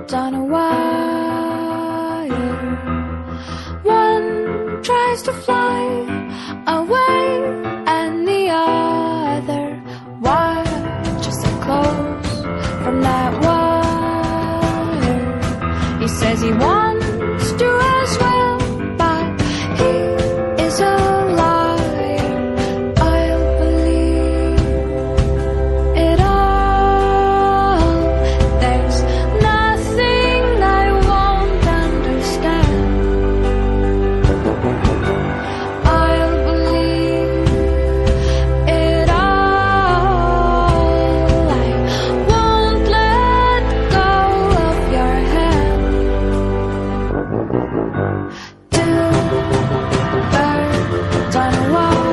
birds on a wire. One tries to fly away and the other watches it close from that wire. He says he wants to as well, but he is a liar. I'll believe it all. There's nothing I won't understand. I'll believe it all. I won't let go of your hand. Two birds on a wire.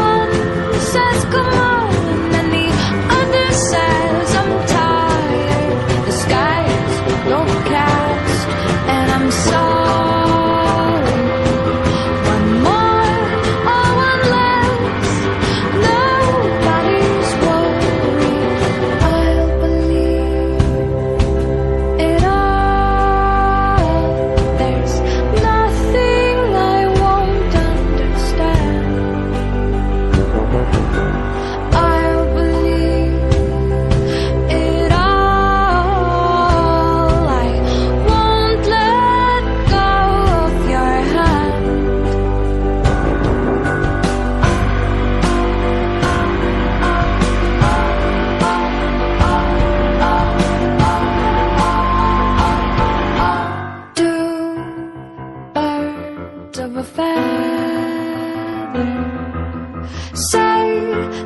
One says come on and the other says I'm tired. The sky's overcast and I'm sorry. One more or one less, nobody's worried. I'll believe it all. There's nothing I won't understand. I'll believe it all. I won't let go of your hand. Two birds of a feather say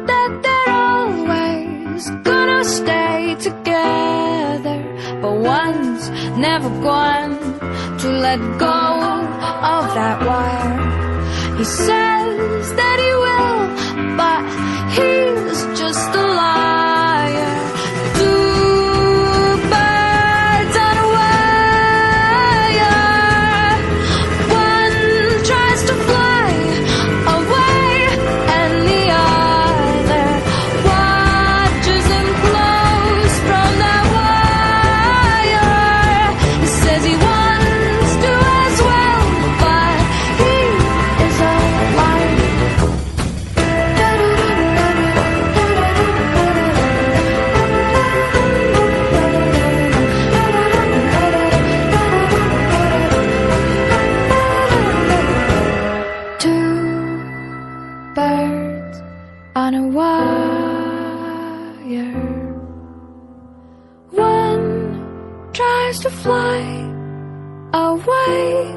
that they're always gonna stay together, but one's never going to let go of that wire. He says that he will, but he's just a liar. Two birds on a wire. One tries to fly away and the other watches him close from that wire. He says he wants to as well, but he is a liar. Two birds on a wire. One tries to fly away